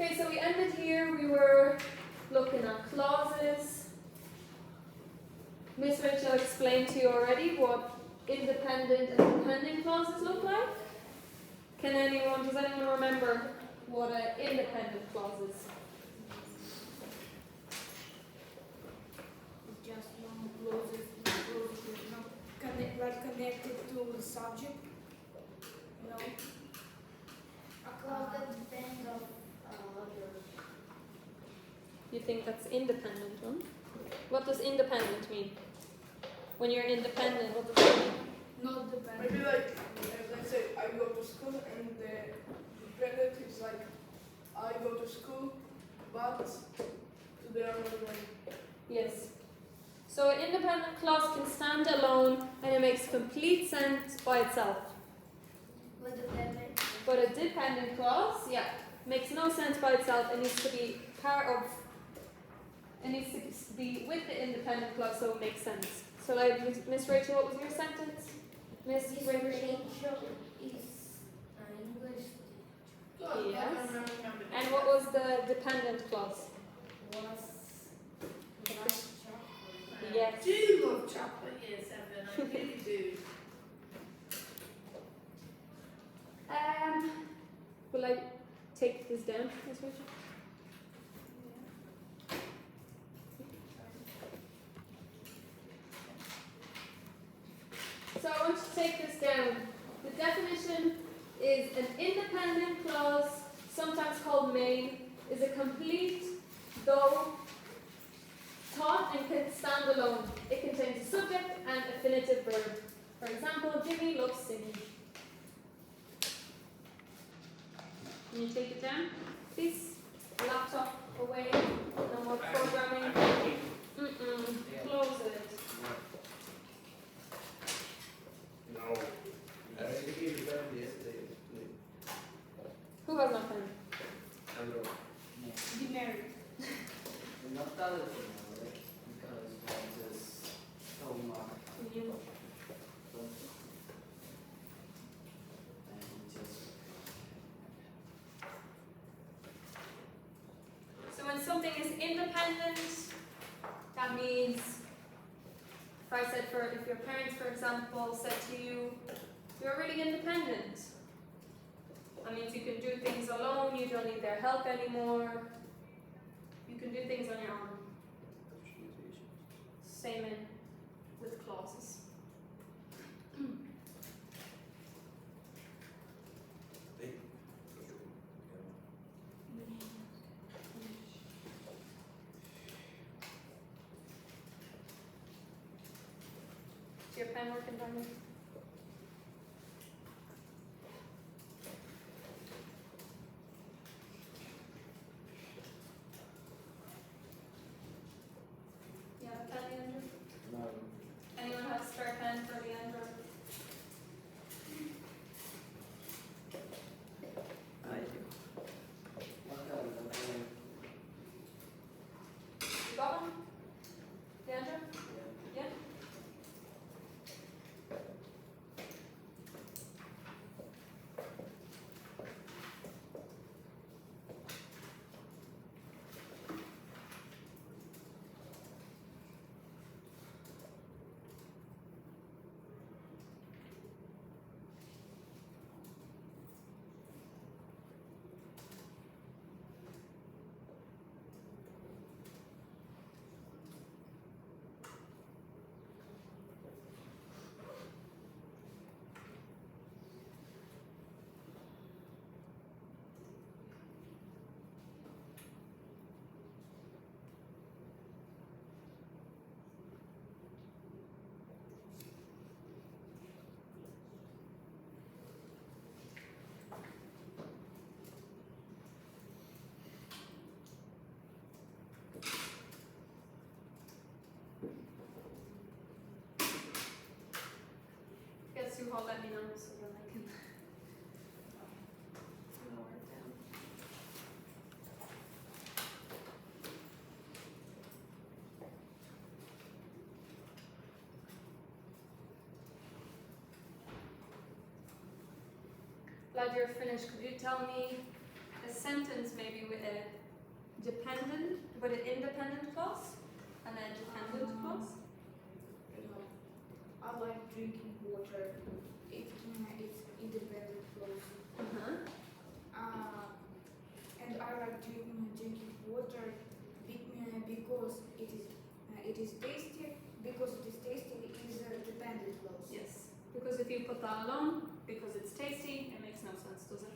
Okay, so we ended here. We were looking at clauses. Miss Rachel explained to you already what independent and dependent clauses look like. Does anyone remember what an independent clause is? Just one clauses not connected to the subject. No. A clause that depends on other. You think that's independent, huh? What does independent mean? When you're independent, what does it mean? Not dependent. Maybe like, let's say I go to school and the dependent is like, I go to school, but today I'm not going. Yes. So an independent clause can stand alone and it makes complete sense by itself. With dependent. But a dependent clause, yeah, makes no sense by itself. It needs to be it needs to be with the independent clause so it makes sense. So like Miss Rachel, what was your sentence? Miss Rachel? Is English Yes. And what was the dependent clause? was like chocolate. Yes. I do love chocolate, yes, Evan, I really do. Will I take this down, Miss Rachel? So I want you to take this down. The definition is an independent clause, sometimes called main, is a complete, though, thought and can stand alone. It contains a subject and affinitive verb. For example, Jimmy loves singing. Can you take it down, please? Laptop away. No more programming. Close it. No. I already gave you that yesterday. Who has not pen? Andrew. Be married. Not that right? Because that is so much. You. And just So when something is independent, that means, if your parents, for example, said to you, you're really independent. That means you can do things alone, you don't need their help anymore. You can do things on your own. Same with clauses. Is your pen working, Daniel? You have a pen, Leandro? no. Anyone have a spare pen for Leandro? I do. What kind of thing? You got one? Leandro? Yeah? Guess you all let me know so then I can lower it down. Glad you're finished. Could you tell me a sentence maybe maybe with an independent clause and a dependent clause. I like drinking water. It's independent clause. And I like drinking water because it is tasty. Because it is tasty is a dependent clause. Yes, because if you put that alone, because it's tasty, it makes no sense, does it?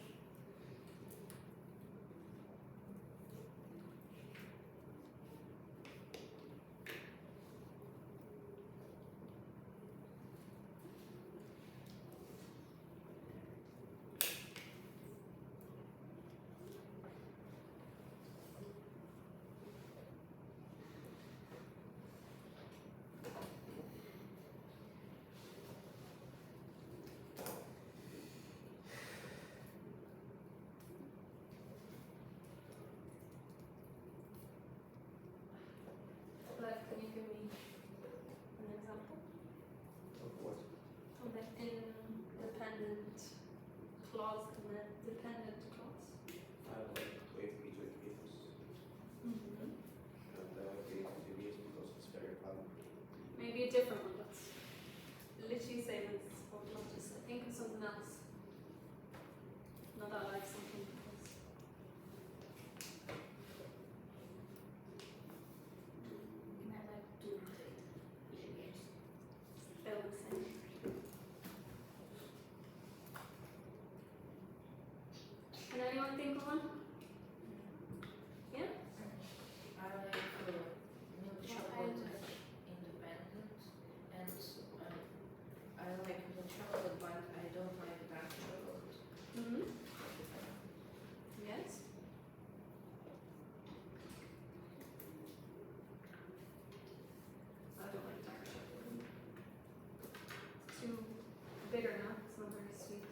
But can you give me an example Of what? of the independent clause and the dependent clause? I like 20 meters. And I like 80 meters because it's very fun. Maybe a different one, let's literally say this, or not just think of something else. Not that I like something because And I like to play. they're the same. Can anyone think of one? Yeah? I like milk chocolate independent, and I like milk chocolate, but I don't like dark chocolate. Mm-hmm. Yes? I don't like dark chocolate. It's too bitter now, it's not very sweet.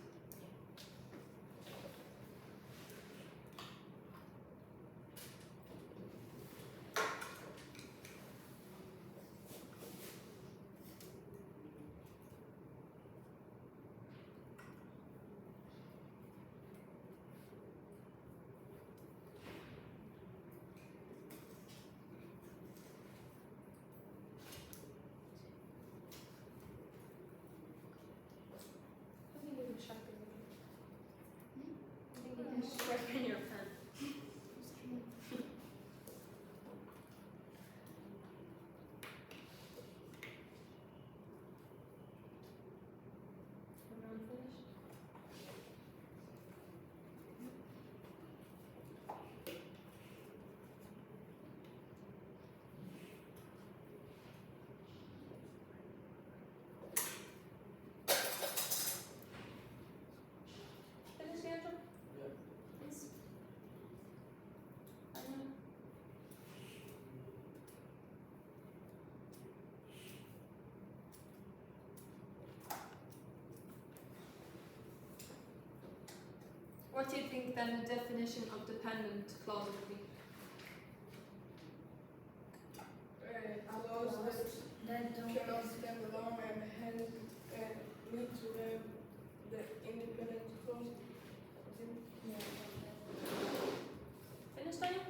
I think you can sharpen it. I think you can sharpen your pen. Everyone finished? Finished, Andrew? Yeah. Yes. Anyone? What do you think then the definition of dependent clause would be? Allows That don't cannot stand alone and hence need to have the independent clause. Finished, Daniel?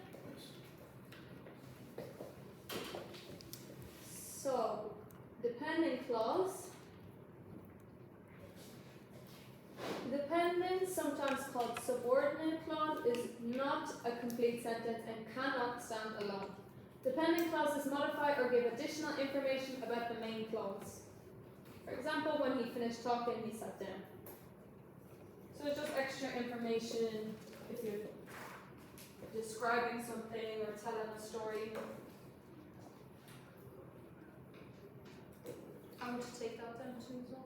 So, dependent clause. Dependent, sometimes called subordinate clause, is not a complete sentence and cannot stand alone. Dependent clauses modify or give additional information about the main clause. For example, when he finished talking, he sat down. So it's just extra information if you're describing something or telling a story. I would take that down too as well.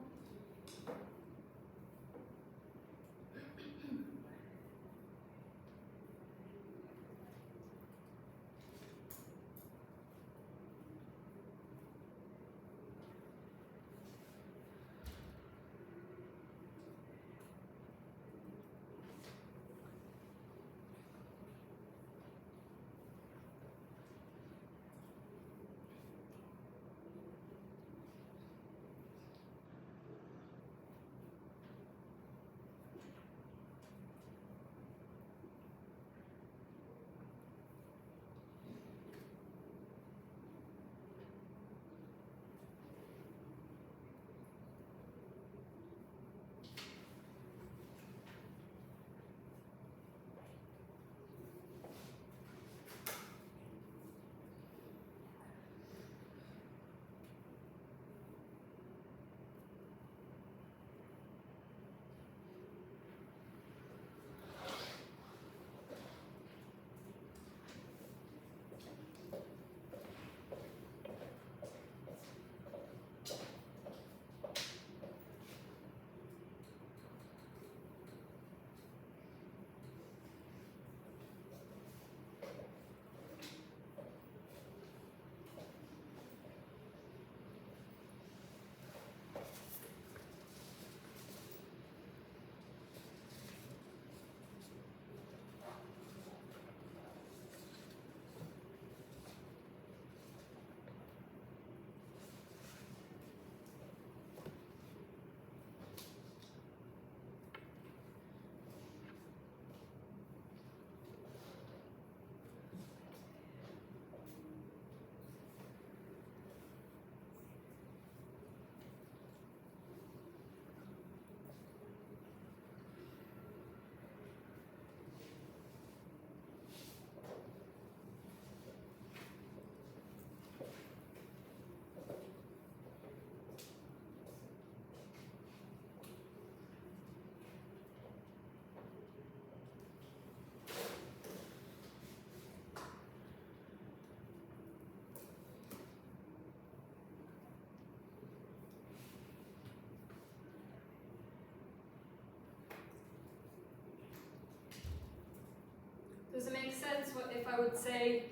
I would say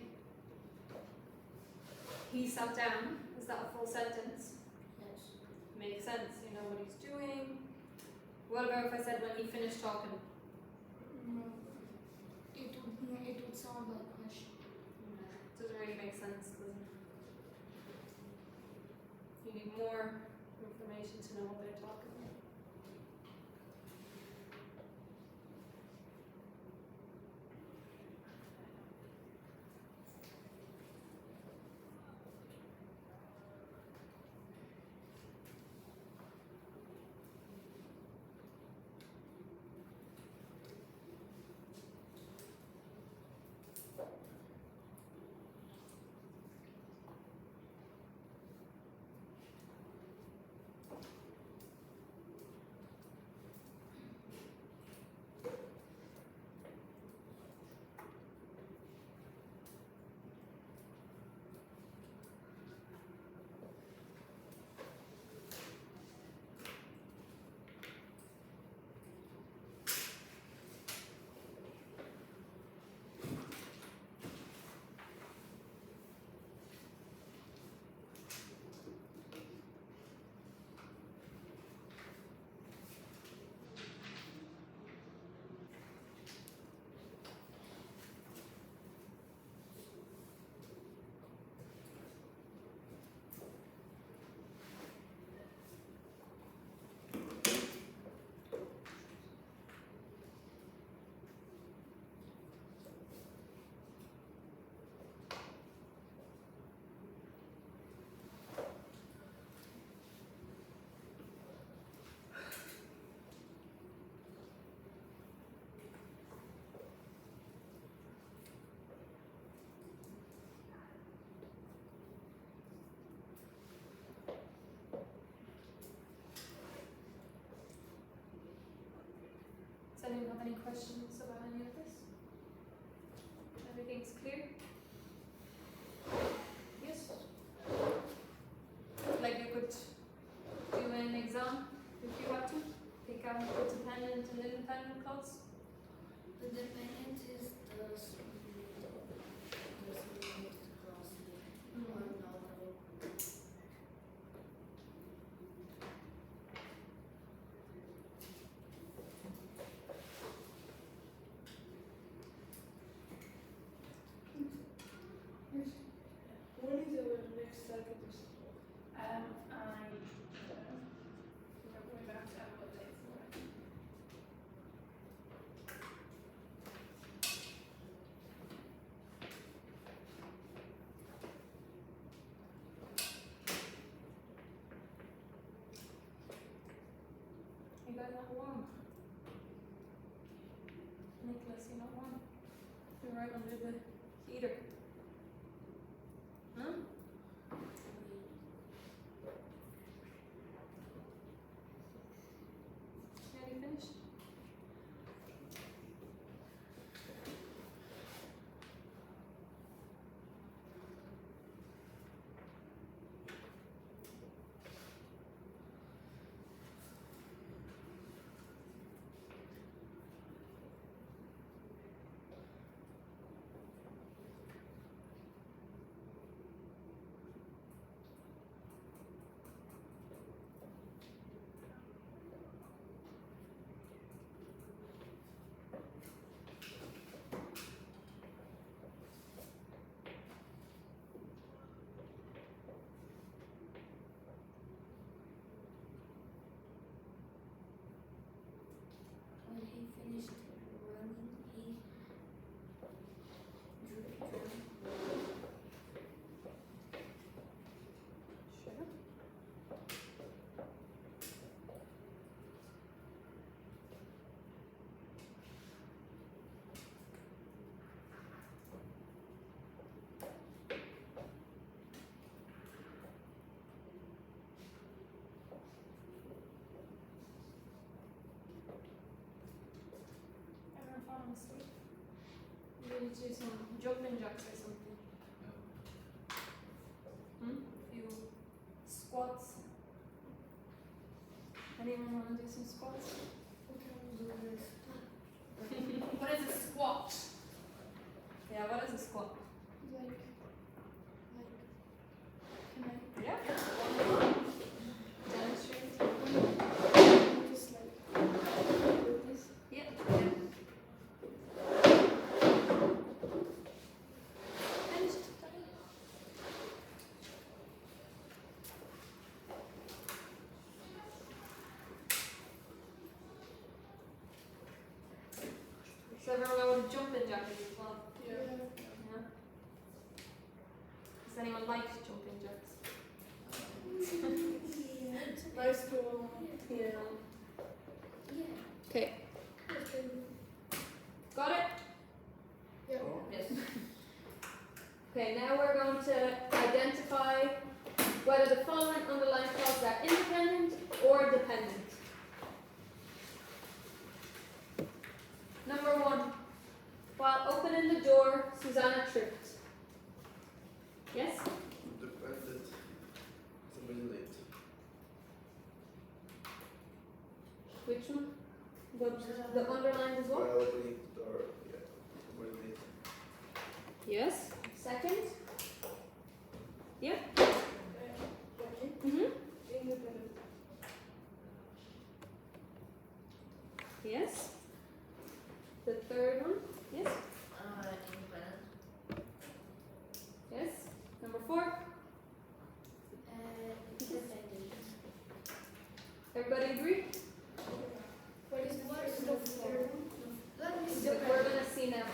he sat down. Is that a full sentence? Yes. Makes sense, you know what he's doing. What about if I said when he finished talking? It would sound like question. Doesn't really make sense, does it? You need more information to know what they're talking about. Does anyone have any questions about any of this? Everything's clear? Yes? Like you could do an exam if you had to? Pick out the dependent and independent clause? The dependent is the subordinate clause or not. When is our next circuit? I we're about to have what dates for it. You guys not warm? Nicholas, you're not warm? You're right under the heater. Huh? Nearly finished? When he finished running, he drank. Sure. Everyone falling asleep? You need to do some jumping jacks or something. Few squats. Anyone want to do some squats? We can do this. What is a squat? Yeah, what is a squat? everyone know what a jumping jack is as well? Yeah. Yeah. Does anyone like jumping jacks? Nice to Yeah. Yeah. Okay. Got it? Yeah. Yes. Okay, now we're going to identify whether the following underlying clauses are independent or dependent. Number 1. While opening the door, Susanna tripped. Yes? Dependent. It's a bit late. Which one? The underlined as well? While opening the door, yeah, a bit late. Yes. Second? Yeah? Jackie. Mm-hmm. Independent. Yes. The third one? Yes. Independent. Yes. Number 4? Independent. Everybody agree? What is the third one? Let me see. We're going to see now.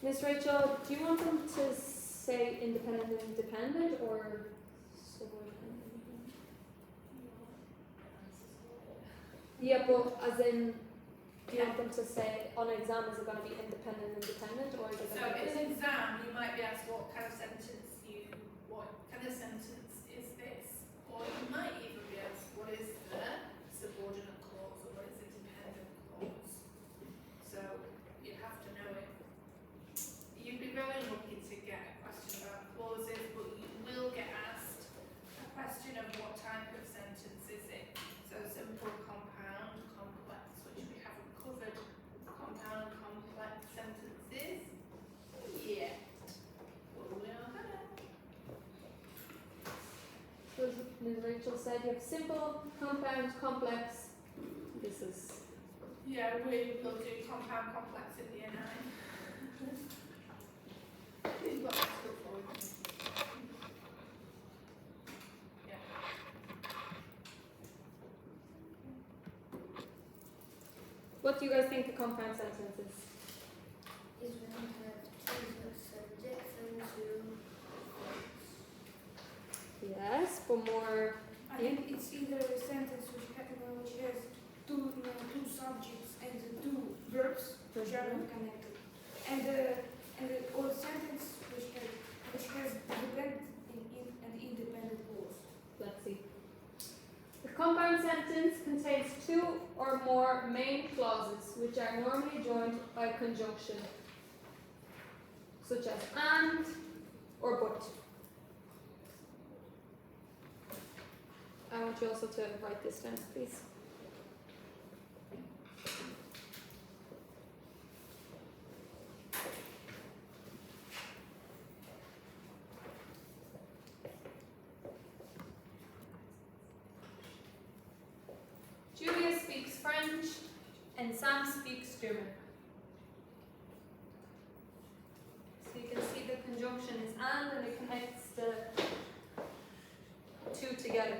Miss Rachel, do you want them to say independent and dependent or subordinate? Yeah, but as in, do you want them to say on exam, is it going to be independent and dependent or is it So going to in be an exam, you might be asked what kind of sentence is this? Or you might even be asked what is the subordinate clause or what is the dependent clause. So you have to know it. You'd be very lucky to get a question about clauses, but you will get asked a question of what type of sentence is it. So simple, compound, complex, which we haven't covered. Compound, complex sentences. Yeah. But we are gonna. So as Ms. Rachel said, you have simple, compound, complex. This is Yeah, we will do compound complex in year 9. You've got that stuff for you. Yeah. what do you guys think the compound sentence is? Is when you have two subjects and two verbs. Yes, but more. I think it's either a sentence which has two subjects and two verbs which are not connected, or a sentence which has dependent and independent clause. Let's see. The compound sentence contains 2 or more main clauses which are normally joined by conjunction, such as and or but. I want you also to write this down, please. Julia speaks French and Sam speaks German. So you can see the conjunction is and it connects the 2 together.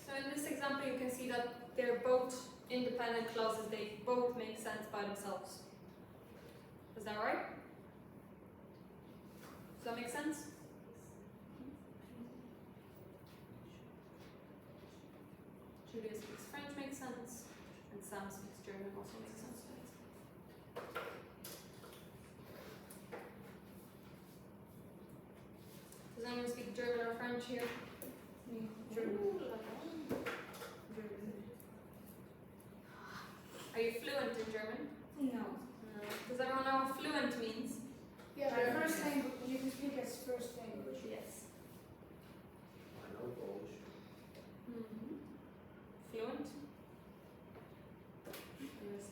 So in this example, you can see that they're both independent clauses. They both make sense by themselves. Is that right? Does that make sense? Julia speaks French makes sense, and Sam speaks German also makes sense. Does anyone speak German or French here? German. Are you fluent in German? No. No. Does everyone know what fluent means? Yeah, but first language, you can speak as first language. Yes. I know Polish. Fluent? Yes,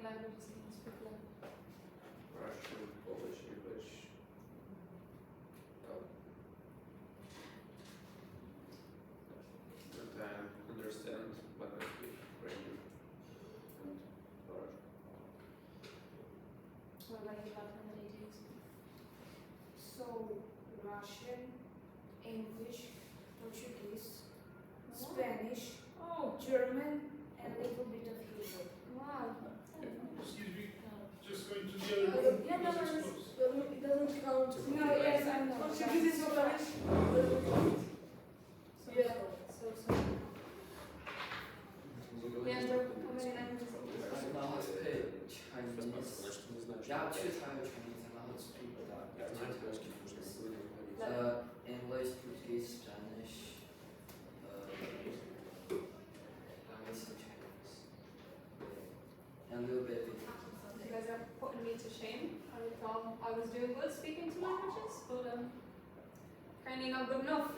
languages can you speak like? Russian, Polish, English. And I understand, but I speak Ukrainian and Russian. What about you, Vlad? How many do you speak? So Russian, English, Portuguese, Spanish, Oh, German, and a little bit of Hebrew. wow. Excuse me, just going to the other room. Yeah, no, because it's no, closed. It doesn't count. No, yes, I know. Portuguese is Spanish. Doesn't count. Yeah. So. Leandro, how many languages do you I speak? know how to speak Chinese. Знаешь, что не знаешь. Я вообще знаю Chinese, I know how to speak that. Я знаю английский, уже сегодня говорить. English, Portuguese, Spanish, I listen Chinese. And a little bit of You guys are putting me to shame. I thought I was doing good speaking two languages, but apparently not good enough.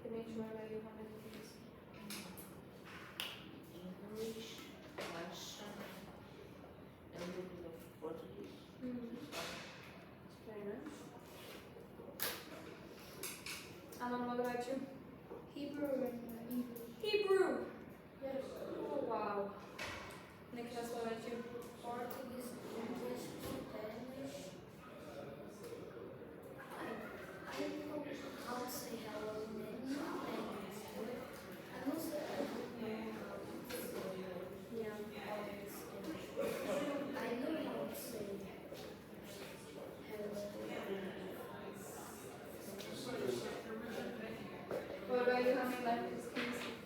To make sure that you have anything. English, Russian, and a little bit of Portuguese. Very nice. Alan, what about you? Hebrew and English. Hebrew! Yes. Oh wow. Nicholas, what about you? Portuguese, English, Spanish. I don't know how to say hello in English. I know say I don't know how to say Yeah. all this English. I know how to say hello. What about you? How many languages can you speak?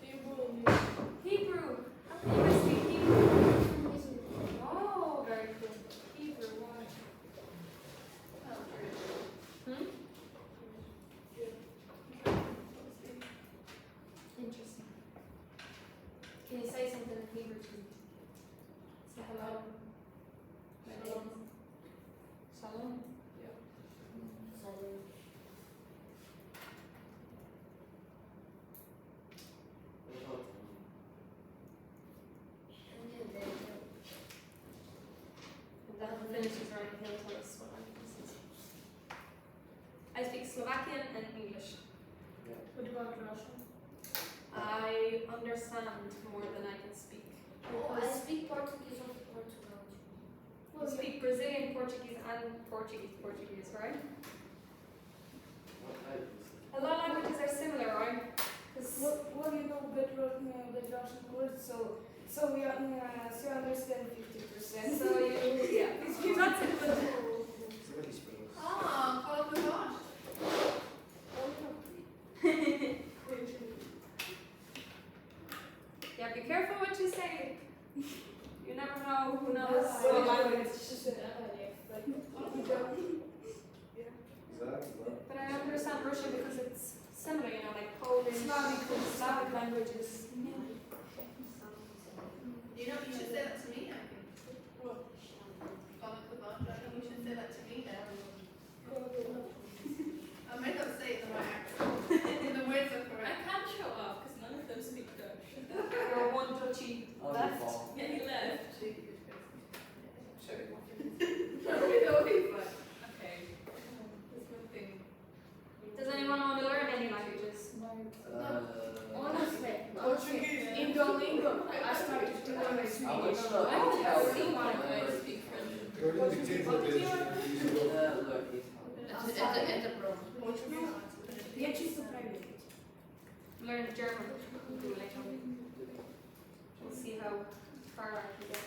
Hebrew. Hebrew! How can you guys speak Hebrew? Oh, very cool. Hebrew, why? Hmm? Interesting. Can you say something in Hebrew to me? Say hello. Shalom. Shalom. Sorry. And then finishes right, he'll tell us what language this is. I speak Slovakian and English. What about Russian? I understand more than I can speak. Oh, I speak Portuguese of Portugal. You speak Brazilian Portuguese and Portuguese, right? What type is it? A lot of languages are similar, right? 'Cause Well, you know bit Russian words, so we are, so you understand 50%. so you, yeah, that's a good. Завались, пожалуйста. Ah, follow the God. Yeah, be careful what you say. You never know who knows Yeah. what language. But I understand Russian because it's similar, you know, like Polish, Slavic languages. You know, you should say that to me, I think. Follow the God. I think you should say that to me now. I may not say it in the right accent. The words are I correct. can't show off because none of them speak Dutch. You're one touchy I'll left. default. Yeah, he left. No, we know he's like, Okay. there's nothing. Does anyone want to learn any languages? Honestly. Portuguese. In Duolingo, I started to learn I Swedish. would Oh, not I tell see you. why I speak French. Говорю, детей What did you задерживают. Look, Это problem. Portuguese. Я чисто проверить. Learn German. We'll do later. We'll see how far I can get.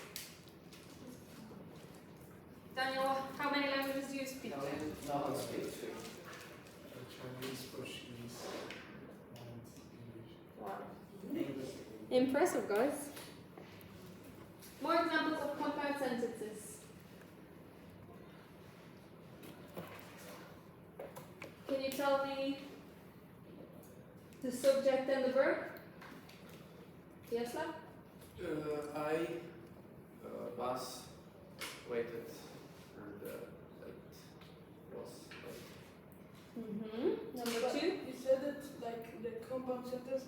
Daniel, how many languages do you speak? No, how to speak too. Chinese, Portuguese, and English. Wow. English. Impressive, guys. More examples of compound sentences. Can you tell me the subject and the verb? Yes, love? I was waited and compound sentence,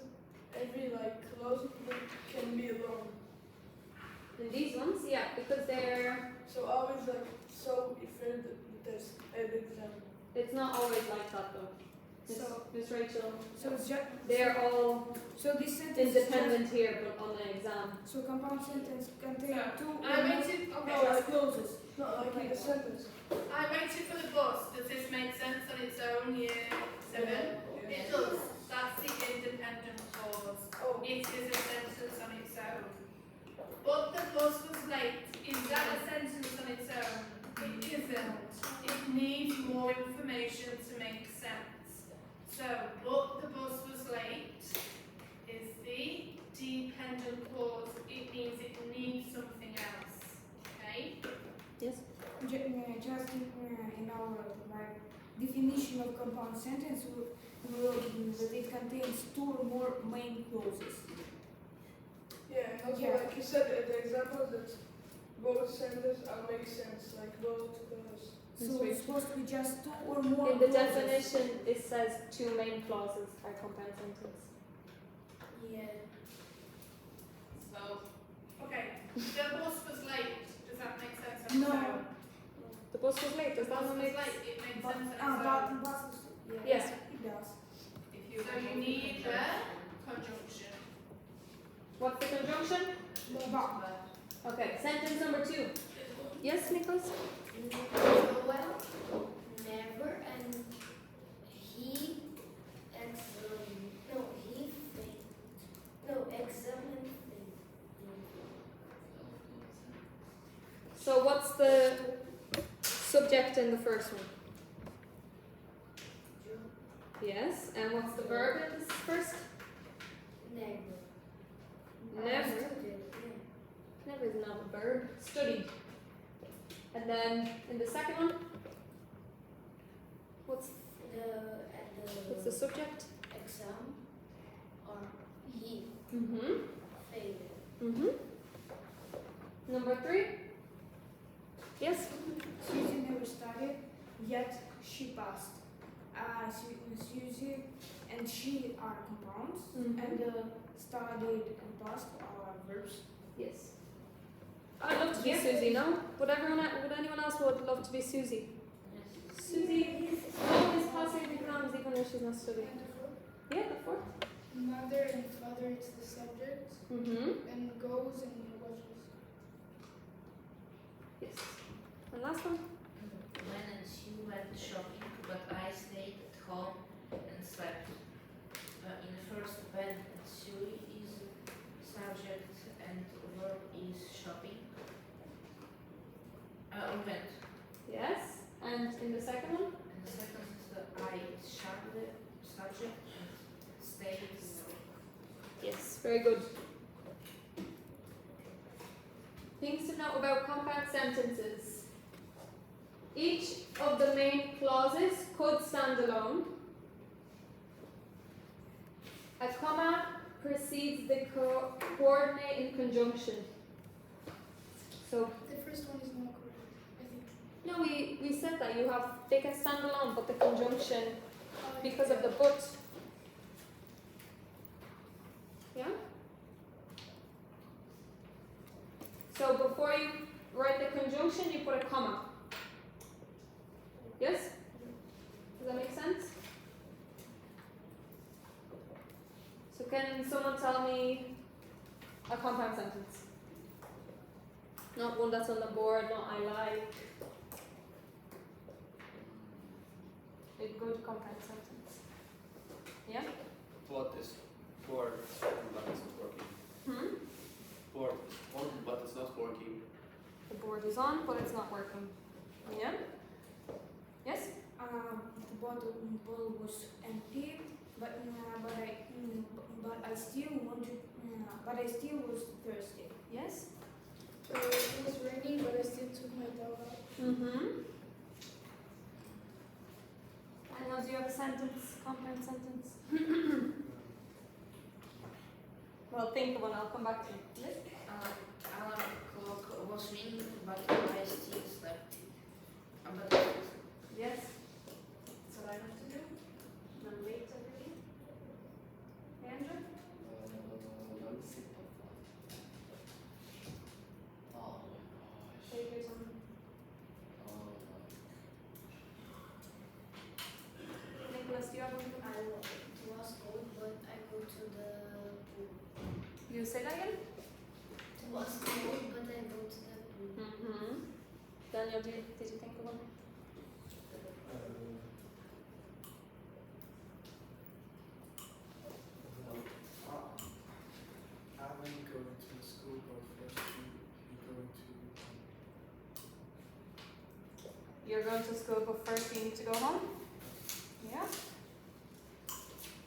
every like clause can be alone. And these ones, yeah, because they're, So always like so if there's an example. it's not always like that though. So- Miss Rachel, So it's just they're all so this sentence is independent here, but on an exam. just, so compound sentence contain So, two I waited, No, okay, like clauses. not like in a sentence. I waited for the bus. Does this make sense on its own, year 7? It does. That's the independent clause. Oh, It is a sentence on its own. But the bus was late. Is that a sentence on its own? It isn't. It needs more information to make sense. So, but the bus was late is the dependent clause. It means it needs something else. Okay? Yes. Just in our like definition of compound sentence, we wrote that it contains two or more main clauses. yeah, and also Yeah. like you said the example that both sentences make sense, like both clauses. So it's supposed to be just two or more In the clauses. definition, it says two main clauses are compound sentence. Yeah. So, okay. The bus was late. Does that make sense on its No. own? The bus was late, does The that bus not was make late. It makes But, sense on its own. yeah, Yes. it does. So you need the conjunction. What's the conjunction? But Okay, sentence number 2. Yes, Nicholas? Well, never, and he examined So what's the subject in the first one? Yes, and what's the verb in this first? never. Never. Never is not a verb. Studied. And then in the second one, what's the subject? Exam or he Mm-hmm. failed. Mm-hmm. Number 3. Yes? Susie never studied, yet she passed. Susie and she are compounds, Mhm. and studied and passed are verbs. Yes. I'd love to be Yeah. Susie, no? Would anyone else would love to be Susie? Yes. Susie always passing the exams even though she's not studying. Yeah, the 4th. Mother and father is the subject, Mm-hmm. and goes and watches. Yes. And last one? When and Sue went shopping, but I stayed at home and slept. In the first, when and Sue is subject and verb is shopping. Went. Yes. And in the second one? And the second is the I sharply subject and stays. Yes. Very good. Things to know about compound sentences. Each of the main clauses could stand alone. A comma precedes the coordinating conjunction. So, The first one is not correct, I think. no, we said that they can stand alone, but the conjunction, because of the but. Yeah? So before you write the conjunction, you put a comma. Yes? Does that make sense? So can someone tell me a compound sentence? Not one that's on the board, not I like. A good compound sentence. Yeah? What is board, but it's not working. Hmm? Board is on, but it's not working. The board is on, but it's not working. Yeah? Yes? The bottle was empty, but I still was thirsty. Yes? So it was raining, but I still took my dog out. Mm-hmm. And now do you have a sentence, compound sentence? Well, think of one, I'll come back to you. Yes? Alarm clock was ringing, but I still slept. But Yes? That's what I have to do. I'm late everything. Yeah? do you have? I was cold, but I go to the pool. You say that again? It was cold, but I go to the pool. Mm-hmm. Daniel, did you think of one? I when you go into school, but first you're going to You're going to school, but first you need to go home? Yeah?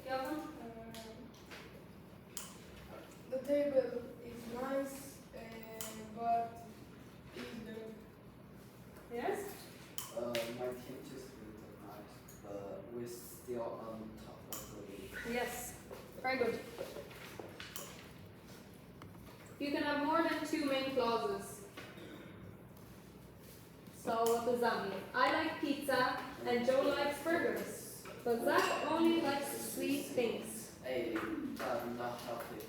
Kelvin? The table is nice, but is Yes? My teacher's really nice, but we're still on top of the league. Yes. Very good. You can have more than 2 main clauses. So what does that mean? I like pizza and Joe likes burgers. But Zach only likes sweet things. Hey, I'm not healthy.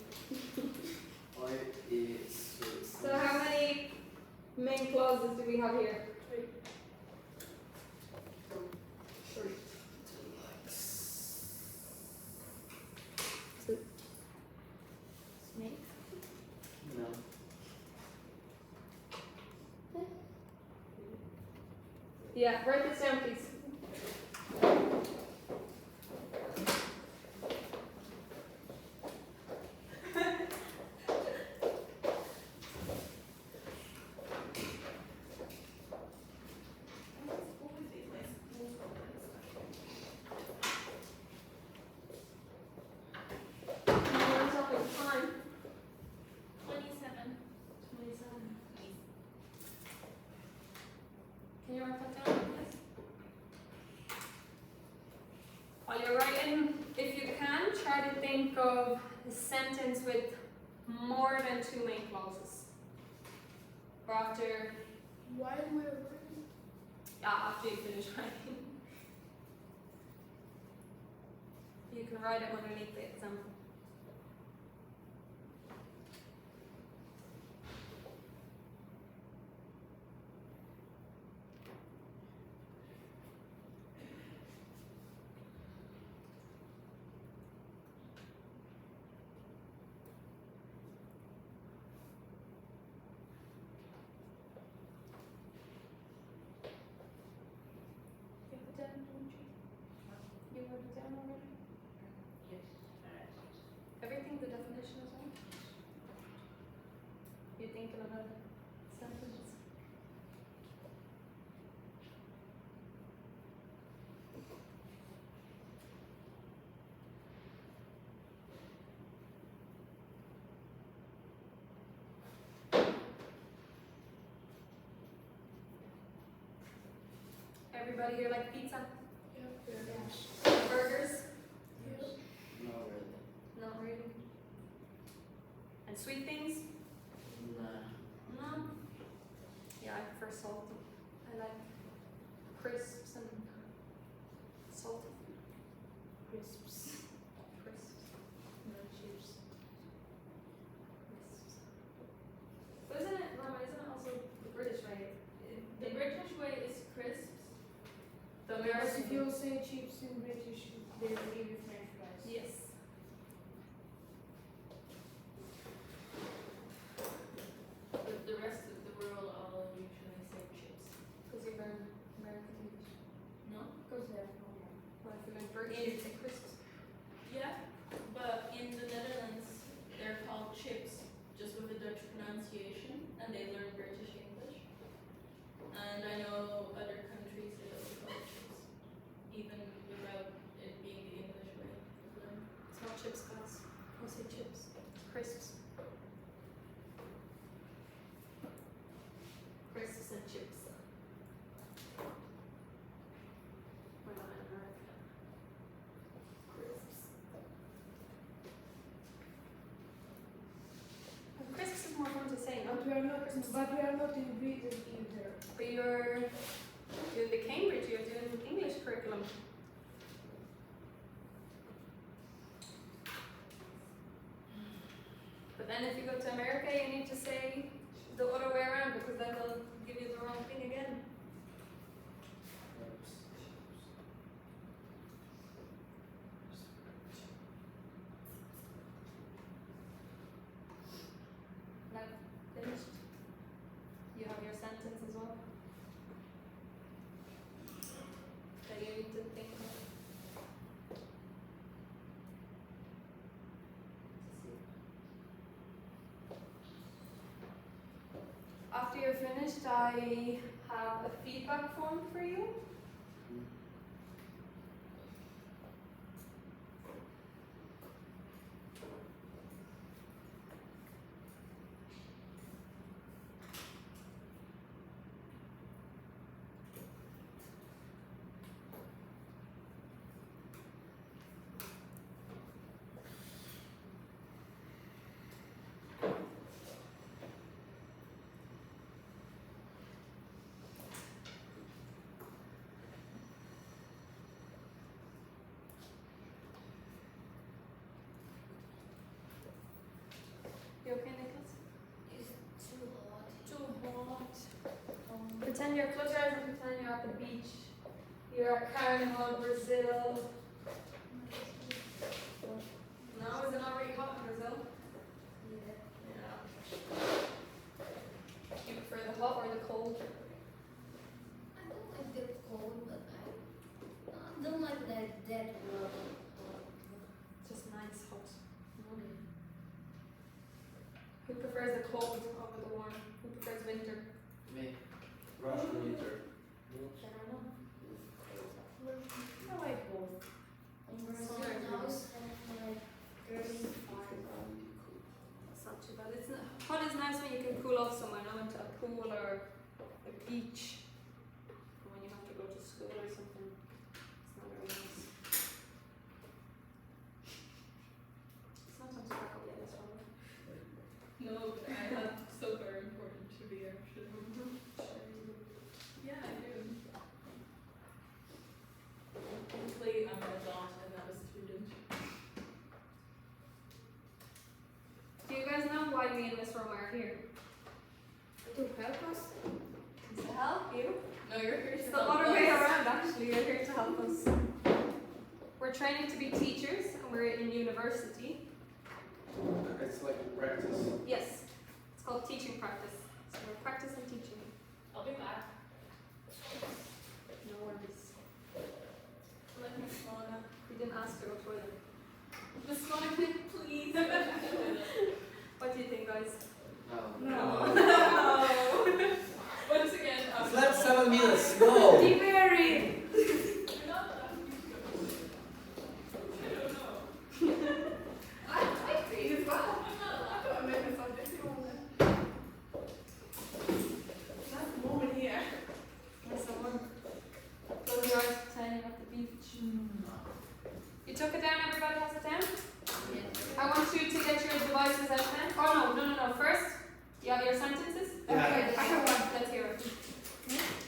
Or it's sweet. So how many main clauses do we have here? 3. Snake? No. Yeah, write this down, please. We're talking time. 27. 27. Can you write that down, please? While you're writing, if you can, try to think of a sentence with more than 2 main clauses. Or after, While we're working, after you finish writing. You can write it underneath the example. You put down, don't you? You wrote it down already? Yes, alright. Everything, the definition as well? You're thinking about a sentence? Everybody here like pizza? Burgers? Not really. Not really. And sweet things? Nah. No. Yeah, I prefer salty. I like crisps and salty. Crisps. Crisps. No chips. Crisps. But isn't it, Mama, isn't it also the British way? The British way is crisps. The Because if American. you say chips in British, they will give you French fries. Yes. But the rest of the world all usually say chips. Because you learn American English. No? Because they're from here. Well, if you learn British, you say crisps. Yeah, but in the Netherlands they're called chips, just with a Dutch pronunciation, and they learn British English. And I know other countries they also call it chips, even without it being the English way of learning. It's not chips, guys. I'll say chips. Crisps. Crisps and chips. We're not in America. Crisps. And crisps is more fun to say, no? But we are not in Britain either. But you're doing the Cambridge, you're doing English curriculum. But then if you go to America, you need to say the other way around because then they'll give you the wrong thing again. after you're finished, I have a feedback form for you. You okay, Nicholas? It's too hot. Too hot. Pretend you're close your eyes and pretend you're at the beach. You're at Carnival, Brazil. No, is it not really hot in Brazil? Yeah. Do you prefer the hot or the cold? I don't like the cold, but I don't like that weather. Just nice hot. Who prefers the cold over the warm? Who prefers winter? Me. Russian winter. Fair enough. I like both. In Brazil now it's like 35. That's not too bad. It's not, hot is nice when you can cool off somewhere, not into a pool or a beach. Or when you have to go to school or something. It's not very nice. Sometimes crack up the other one. No, but I have so very important to be actually. Yeah, I do. Technically, I'm an adult and not a student. Do you guys know why me and Miss Roma are here? To help us? To help you. No, you're here It's to the help other way us. around actually, you're here to help us. We're training to be teachers and we're in university. It's like a practice. Yes, it's called teaching practice. So we're practicing teaching. I'll be back. No worries. Let me Mona. We didn't ask to go toilet. Miss Mona, please. What do you think, guys? No. No. Once again, Slept 7 minutes. Go. Be married! You're not done. I don't know. I think as well. I thought I made a subjective on there. That's the moment here. Nice and warm. Close your eyes, pretend you're at the beach. You took it down, everybody has it down? I want you to get your devices out then. Oh no. First, you have your sentences? Yeah. Okay, I have one. Let's hear it.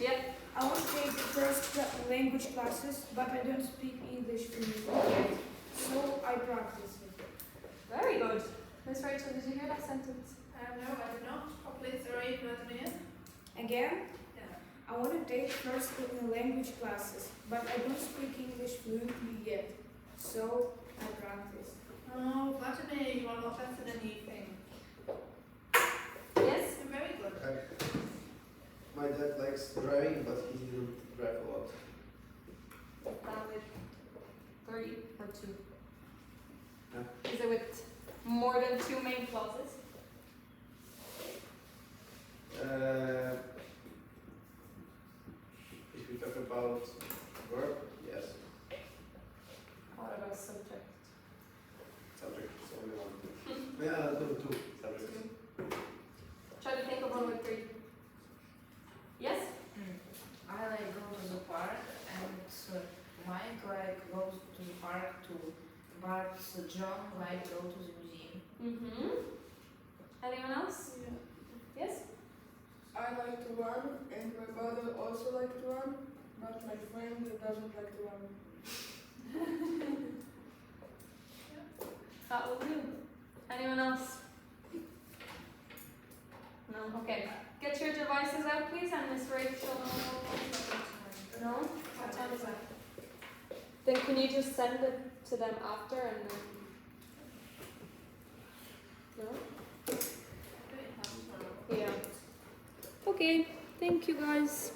Yep. I want to take the first language classes, but I don't speak English fluently yet, so I practice it. Very good. Miss Rachel, did you hear that sentence? No, I did not. Please read with me. Again, Yeah. I want to take first language classes, but I don't speak English fluently yet, so I practice. Oh, flatter me. You are not better than you think. Yes? You're very good. My dad likes driving, but he didn't drive a lot. Valid. 3 or 2? Yeah. Is it with more than 2 main clauses? If we talk about verb, yes. What about subject? Subject is only one. Yeah, two subjects. Try to think of one with 3. Yes? I like go to the park and Mike like goes to the park too, but John like go to the museum. Mm-hmm. Anyone else? Yeah. Yes? I like to run, and my brother also likes to run, but my friend doesn't like to run. That will do. Anyone else? No? Okay. Get your devices out, please, and Miss Rachel. No? What time is that? Then can you just send it to them after and then. No? Yeah. Okay. Thank you, guys.